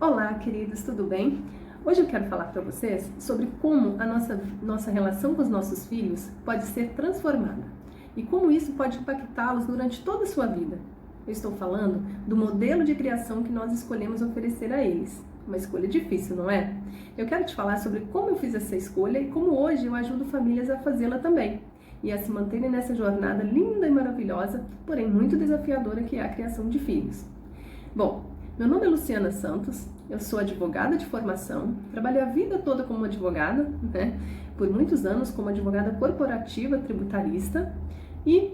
Olá, queridos, tudo bem? Hoje eu quero falar para vocês sobre como a nossa relação com os nossos filhos pode ser transformada e como isso pode impactá-los durante toda a sua vida. Eu estou falando do modelo de criação que nós escolhemos oferecer a eles. Uma escolha difícil, não é? Eu quero te falar sobre como eu fiz essa escolha e como hoje eu ajudo famílias a fazê-la também e a se manterem nessa jornada linda e maravilhosa, porém muito desafiadora, que é a criação de filhos. Bom, meu nome é Luciana Santos, eu sou advogada de formação, trabalhei a vida toda como advogada, por muitos anos como advogada corporativa tributarista e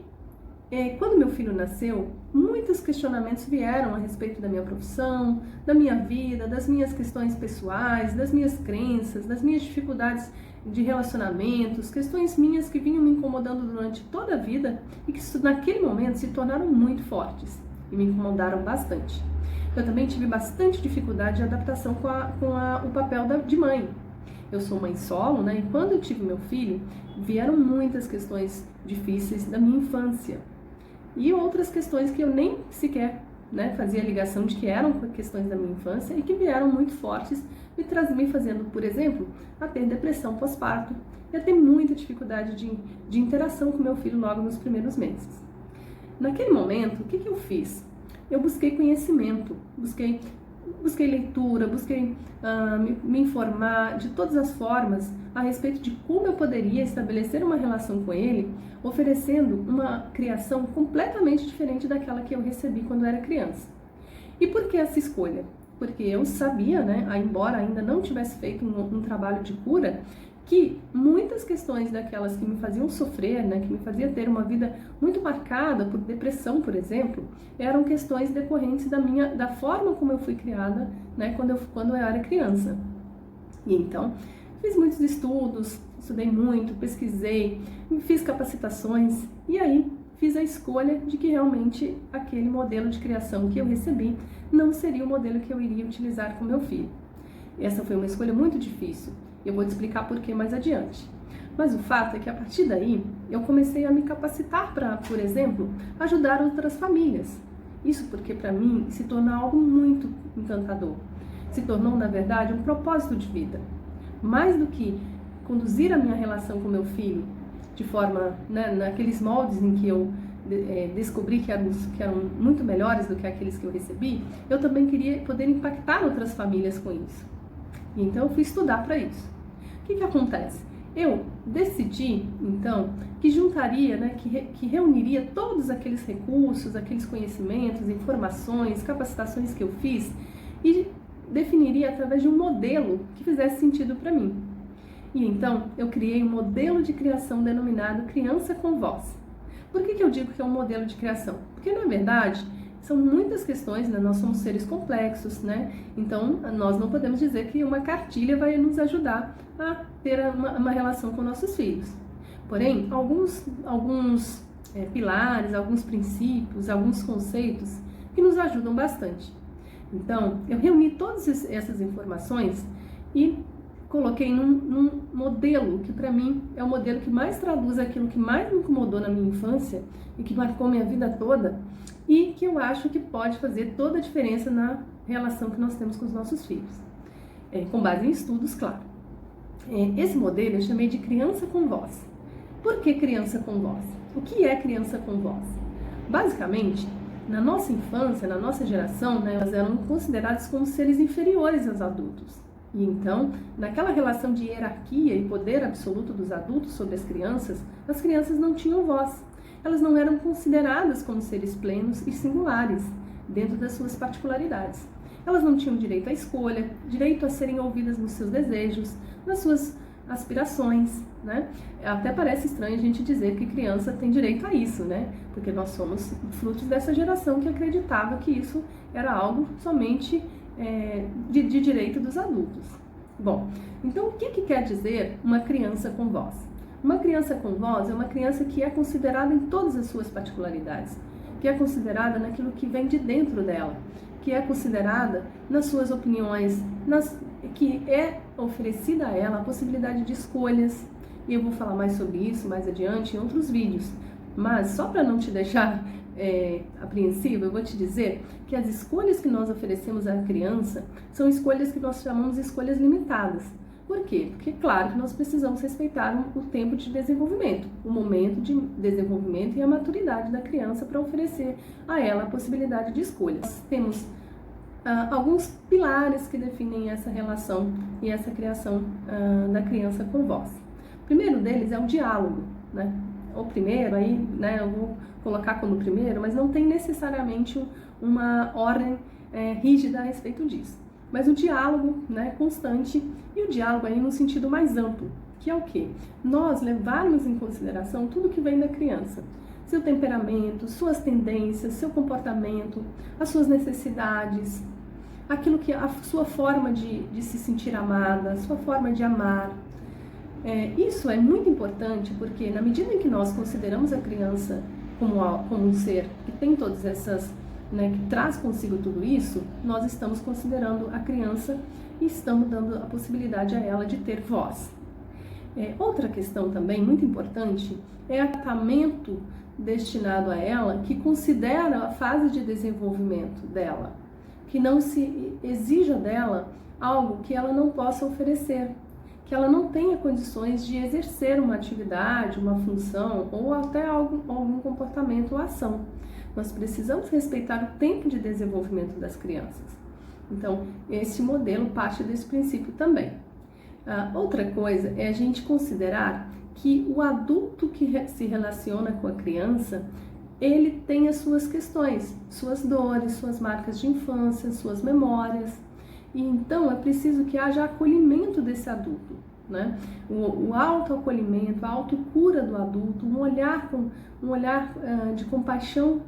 quando meu filho nasceu, muitos questionamentos vieram a respeito da minha profissão, da minha vida, das minhas questões pessoais, das minhas crenças, das minhas dificuldades de relacionamentos, questões minhas que vinham me incomodando durante toda a vida e que naquele momento se tornaram muito fortes e me incomodaram bastante. Eu também tive bastante dificuldade de adaptação com o papel de mãe. Eu sou mãe solo, e quando eu tive meu filho, vieram muitas questões difíceis da minha infância. E outras questões que eu nem sequer fazia ligação de que eram questões da minha infância e que vieram muito fortes, me fazendo, por exemplo, a ter depressão pós-parto e a ter muita dificuldade de interação com meu filho logo nos primeiros meses. Naquele momento, o que eu fiz? Eu busquei conhecimento, busquei leitura, busquei me informar de todas as formas a respeito de como eu poderia estabelecer uma relação com ele, oferecendo uma criação completamente diferente daquela que eu recebi quando eu era criança. E por que essa escolha? Porque eu sabia, embora ainda não tivesse feito um trabalho de cura, que muitas questões daquelas que me faziam sofrer, que me fazia ter uma vida muito marcada por depressão, por exemplo, eram questões decorrentes da forma como eu fui criada, quando eu era criança. E então, fiz muitos estudos, estudei muito, pesquisei, fiz capacitações e aí fiz a escolha de que realmente aquele modelo de criação que eu recebi não seria o modelo que eu iria utilizar com meu filho. Essa foi uma escolha muito difícil. Eu vou te explicar por que mais adiante. Mas o fato é que a partir daí eu comecei a me capacitar para, por exemplo, ajudar outras famílias. Isso porque para mim se tornou algo muito encantador. Se tornou, na verdade, um propósito de vida. Mais do que conduzir a minha relação com meu filho de forma, naqueles moldes em que eu descobri que eram muito melhores do que aqueles que eu recebi, eu também queria poder impactar outras famílias com isso. E então eu fui estudar para isso. O que acontece? Eu decidi, então, que juntaria, que reuniria todos aqueles recursos, aqueles conhecimentos, informações, capacitações que eu fiz e definiria através de um modelo que fizesse sentido para mim. E então eu criei um modelo de criação denominado Criança com Voz. Por que eu digo que é um modelo de criação? Porque, na verdade, são muitas questões, nós somos seres complexos, então nós não podemos dizer que uma cartilha vai nos ajudar a ter uma relação com nossos filhos. Porém, alguns pilares, alguns princípios, alguns conceitos que nos ajudam bastante. Então, eu reuni todas essas informações e coloquei num modelo que para mim é o modelo que mais traduz aquilo que mais me incomodou na minha infância e que marcou minha vida toda e que eu acho que pode fazer toda a diferença na relação que nós temos com os nossos filhos. Com base em estudos, claro. Esse modelo eu chamei de Criança com Voz. Por que Criança com Voz? O que é Criança com Voz? Basicamente, na nossa infância, na nossa geração, elas eram consideradas como seres inferiores aos adultos. E então, naquela relação de hierarquia e poder absoluto dos adultos sobre as crianças não tinham voz. Elas não eram consideradas como seres plenos e singulares, dentro das suas particularidades. Elas não tinham direito à escolha, direito a serem ouvidas nos seus desejos, nas suas aspirações, Até parece estranho a gente dizer que criança tem direito a isso, Porque nós somos frutos dessa geração que acreditava que isso era algo somente de direito dos adultos. Bom, então o que quer dizer uma criança com voz? Uma criança com voz é uma criança que é considerada em todas as suas particularidades, que é considerada naquilo que vem de dentro dela, que é considerada nas suas opiniões, que é oferecida a ela a possibilidade de escolhas, e eu vou falar mais sobre isso mais adiante em outros vídeos. Mas só para não te deixar apreensiva, eu vou te dizer que as escolhas que nós oferecemos à criança são escolhas que nós chamamos de escolhas limitadas. Por quê? Porque, claro, que nós precisamos respeitar o tempo de desenvolvimento, o momento de desenvolvimento e a maturidade da criança para oferecer a ela a possibilidade de escolha. Nós temos alguns pilares que definem essa relação e essa criação da criança com voz. O primeiro deles é o diálogo, né? O primeiro, aí, né, eu vou colocar como primeiro, mas não tem necessariamente uma ordem rígida a respeito disso. Mas o diálogo, né, constante, e o diálogo aí no sentido mais amplo, que é o quê? Nós levarmos em consideração tudo que vem da criança. Seu temperamento, suas tendências, seu comportamento, as suas necessidades, aquilo que a sua forma de se sentir amada, a sua forma de amar. Isso é muito importante porque na medida em que nós consideramos a criança como um ser que tem todas essas, né, que traz consigo tudo isso, nós estamos considerando a criança e estamos dando a possibilidade a ela de ter voz. Outra questão também muito importante é o tratamento destinado a ela que considera a fase de desenvolvimento dela, que não se exija dela algo que ela não possa oferecer, que ela não tenha condições de exercer uma atividade, uma função ou até algum comportamento ou ação. Nós precisamos respeitar o tempo de desenvolvimento das crianças. Então, esse modelo parte desse princípio também. Outra coisa é a gente considerar que o adulto que se relaciona com a criança, ele tem as suas questões, suas dores, suas marcas de infância, suas memórias. E então é preciso que haja acolhimento desse adulto, né? O autoacolhimento, a autocura do adulto, um olhar de compaixão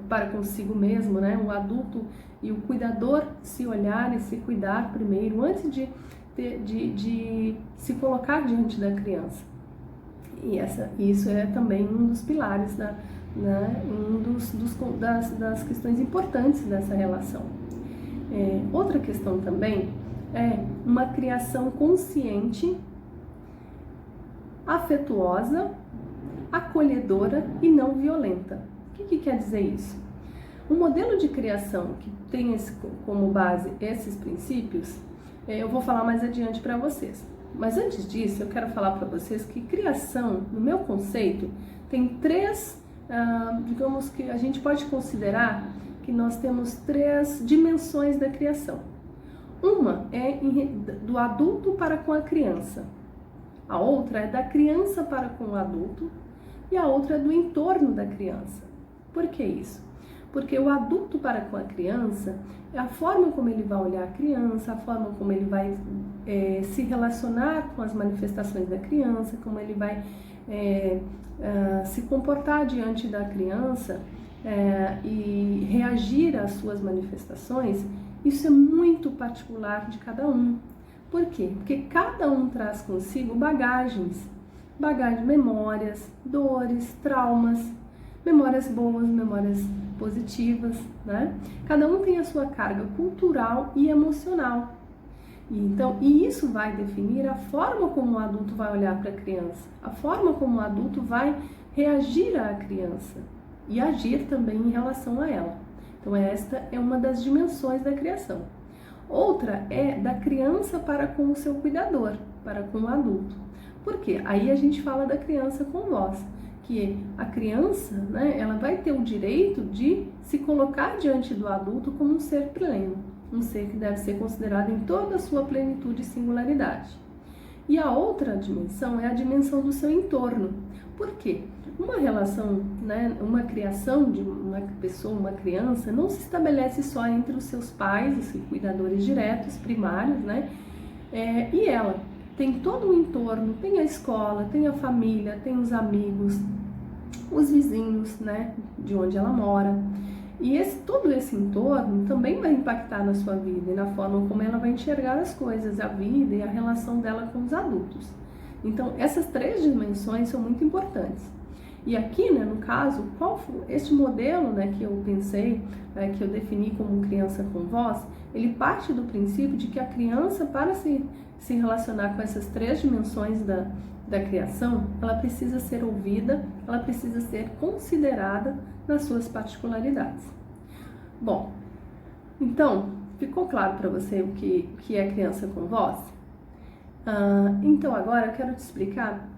para consigo mesmo, né? O adulto e o cuidador se olhar e se cuidar primeiro, antes de se colocar diante da criança. E isso é também um dos pilares, das questões importantes dessa relação. Outra questão também é uma criação consciente, afetuosa, acolhedora e não violenta. O que quer dizer isso? Um modelo de criação que tem como base esses princípios, eu vou falar mais adiante para vocês. Mas antes disso, eu quero falar para vocês que criação, no meu conceito, tem três, digamos que a gente pode considerar que nós temos três dimensões da criação. Uma é do adulto para com a criança, a outra é da criança para com o adulto e a outra é do entorno da criança. Por que isso? Porque o adulto para com a criança é a forma como ele vai olhar a criança, a forma como ele vai se relacionar com as manifestações da criança, como ele vai se comportar diante da criança e reagir às suas manifestações. Isso é muito particular de cada um. Por quê? Porque cada um traz consigo bagagem, memórias, dores, traumas, memórias boas, memórias positivas, né? Cada um tem a sua carga cultural e emocional. E isso vai definir a forma como o adulto vai olhar para a criança, a forma como o adulto vai reagir à criança e agir também em relação a ela. Então esta é uma das dimensões da criação. Outra é da criança para com o seu cuidador, para com o adulto. Por quê? Aí a gente fala da criança com voz, que a criança, né, ela vai ter o direito de se colocar diante do adulto como um ser pleno, um ser que deve ser considerado em toda a sua plenitude e singularidade. E a outra dimensão é a dimensão do seu entorno. Por quê? Uma relação, né, uma criação de uma pessoa, uma criança, não se estabelece só entre os seus pais, os cuidadores diretos, primários, né, e ela. Tem todo o entorno, tem a escola, tem a família, tem os amigos, os vizinhos, né, de onde ela mora. E todo esse entorno também vai impactar na sua vida e na forma como ela vai enxergar as coisas, a vida e a relação dela com os adultos. Então, essas três dimensões são muito importantes. E aqui, né, no caso, qual foi este modelo, né, que eu pensei, que eu defini como criança com voz, ele parte do princípio de que a criança, para se relacionar com essas três dimensões da criação, ela precisa ser ouvida, ela precisa ser considerada nas suas particularidades. Bom, então, ficou claro para você o que é criança com voz? Então agora eu quero te explicar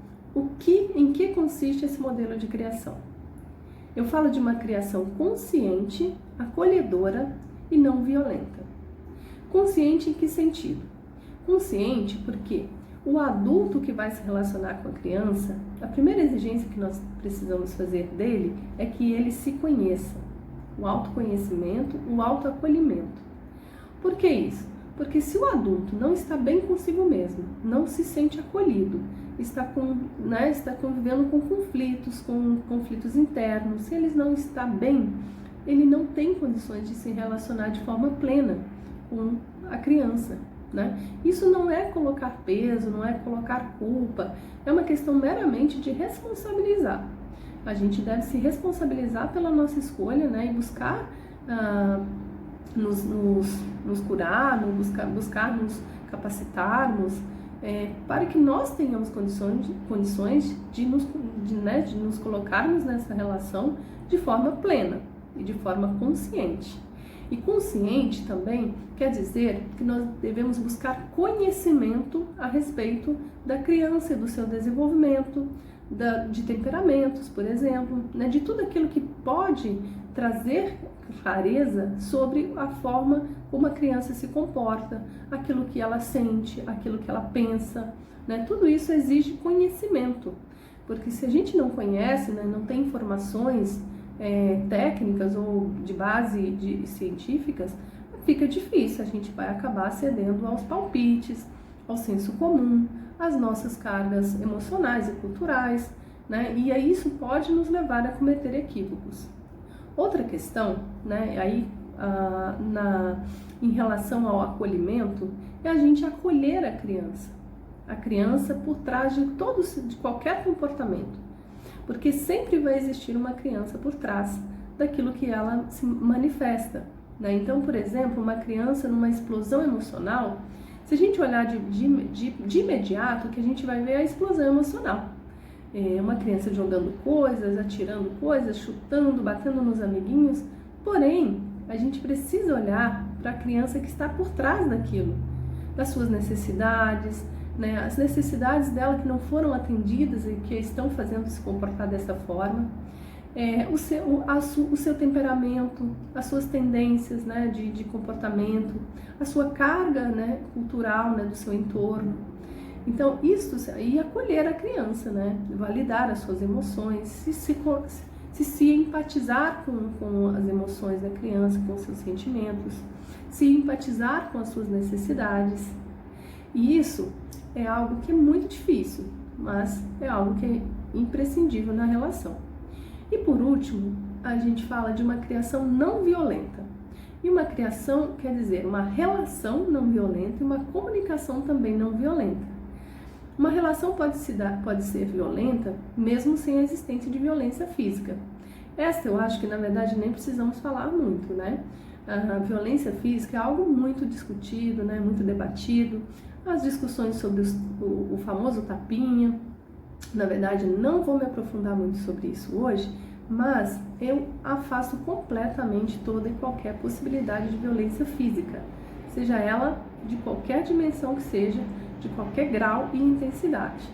em que consiste esse modelo de criação. Eu falo de uma criação consciente, acolhedora e não violenta. Consciente em que sentido? Consciente porque o adulto que vai se relacionar com a criança, a primeira exigência que nós precisamos fazer dele é que ele se conheça. O autoconhecimento, o autoacolhimento. Por que isso? Porque se o adulto não está bem consigo mesmo, não se sente acolhido, está convivendo com conflitos internos, se ele não está bem, ele não tem condições de se relacionar de forma plena com a criança, né? Isso não é colocar peso, não é colocar culpa, é uma questão meramente de responsabilizar. A gente deve se responsabilizar pela nossa escolha, né? E buscar nos curar, buscar nos capacitarmos, para que nós tenhamos condições de nos colocarmos nessa relação de forma plena e de forma consciente. E consciente também quer dizer que nós devemos buscar conhecimento a respeito da criança e do seu desenvolvimento, de temperamentos, por exemplo, né, de tudo aquilo que pode trazer clareza sobre a forma como a criança se comporta, aquilo que ela sente, aquilo que ela pensa, né? Tudo isso exige conhecimento, porque se a gente não conhece, né, não tem informações técnicas ou de base científicas, fica difícil, a gente vai acabar cedendo aos palpites, ao senso comum, às nossas cargas emocionais e culturais, né? E aí isso pode nos levar a cometer equívocos. Outra questão, né, em relação ao acolhimento, é a gente acolher a criança por trás de qualquer comportamento, porque sempre vai existir uma criança por trás daquilo que ela se manifesta, né? Então, por exemplo, uma criança numa explosão emocional, se a gente olhar de imediato, o que a gente vai ver é a explosão emocional. Uma criança jogando coisas, atirando coisas, chutando, batendo nos amiguinhos. Porém, a gente precisa olhar para a criança que está por trás daquilo, das suas necessidades, né? As necessidades dela que não foram atendidas e que estão fazendo se comportar dessa forma. O seu temperamento, as suas tendências, né, de comportamento, a sua carga, né, cultural, né, do seu entorno. Então, e acolher a criança, né, validar as suas emoções, se empatizar com as emoções da criança, com os seus sentimentos, se empatizar com as suas necessidades. E isso é algo que é muito difícil, mas é algo que é imprescindível na relação. E por último, a gente fala de uma criação não violenta. E uma criação quer dizer uma relação não violenta e uma comunicação também não violenta. Uma relação pode ser violenta mesmo sem a existência de violência física. Esta eu acho que na verdade nem precisamos falar muito, né? A violência física é algo muito discutido, né? Muito debatido. As discussões sobre o famoso tapinha. Na verdade, não vou me aprofundar muito sobre isso hoje, mas eu afasto completamente toda e qualquer possibilidade de violência física, seja ela de qualquer dimensão que seja, de qualquer grau e intensidade.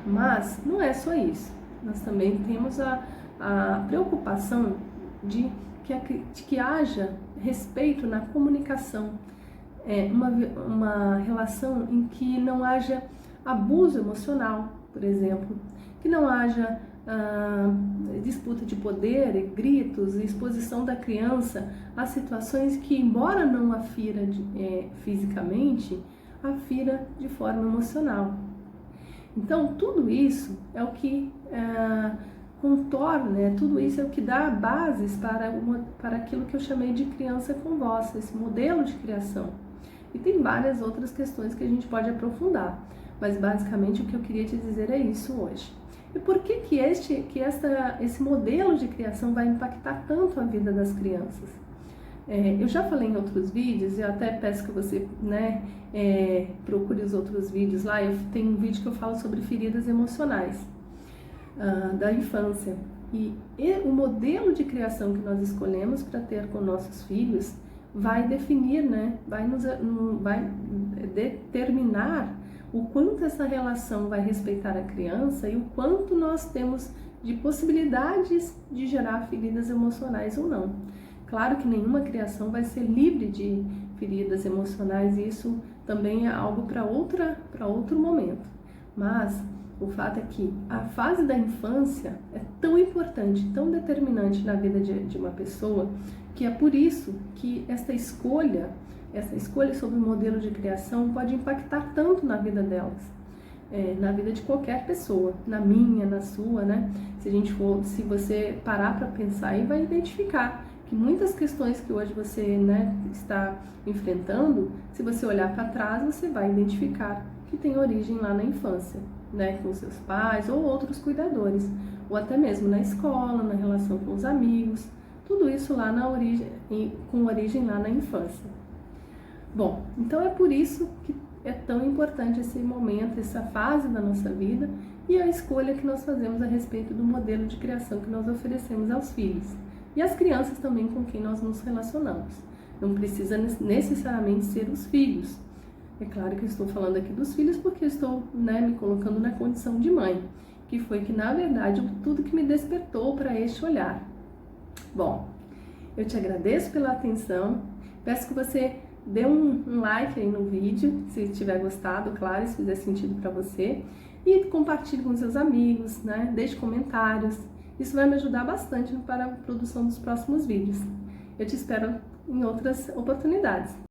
Mas não é só isso, nós também temos a preocupação de que haja respeito na comunicação, uma relação em que não haja abuso emocional, por exemplo, que não haja disputa de poder, gritos e exposição da criança a situações que, embora não a fira fisicamente, a fira de forma emocional. Então, tudo isso é o que contorna, né? Tudo isso é o que dá bases para aquilo que eu chamei de criança com voz, esse modelo de criação. E tem várias outras questões que a gente pode aprofundar, mas basicamente o que eu queria te dizer é isso hoje. E por que esse modelo de criação vai impactar tanto a vida das crianças? Eu já falei em outros vídeos, e eu até peço que você, né, procure os outros vídeos lá. Eu tenho um vídeo que eu falo sobre feridas emocionais da infância. E o modelo de criação que nós escolhemos para ter com nossos filhos vai definir, né? Vai determinar o quanto essa relação vai respeitar a criança e o quanto nós temos de possibilidades de gerar feridas emocionais ou não. Claro que nenhuma criação vai ser livre de feridas emocionais, e isso também é algo para outro momento. Mas o fato é que a fase da infância é tão importante, tão determinante na vida de uma pessoa, que é por isso que essa escolha sobre o modelo de criação pode impactar tanto na vida delas, na vida de qualquer pessoa, na minha, na sua, né? Se você parar para pensar aí, vai identificar que muitas questões que hoje você, né, está enfrentando, se você olhar para trás, você vai identificar que tem origem lá na infância, né, com seus pais ou outros cuidadores, ou até mesmo na escola, na relação com os amigos, tudo isso lá com origem lá na infância. Bom, então é por isso que é tão importante esse momento, essa fase da nossa vida e a escolha que nós fazemos a respeito do modelo de criação que nós oferecemos aos filhos e às crianças também com quem nós nos relacionamos. Não precisa necessariamente ser os filhos. É claro que eu estou falando aqui dos filhos porque eu estou, né, me colocando na condição de mãe, que foi que, na verdade, tudo que me despertou para este olhar. Bom, eu te agradeço pela atenção, peço que você dê um like aí no vídeo, se tiver gostado, claro, se fizer sentido para você, e compartilhe com seus amigos, né? Deixe comentários, isso vai me ajudar bastante para a produção dos próximos vídeos. Eu te espero em outras oportunidades.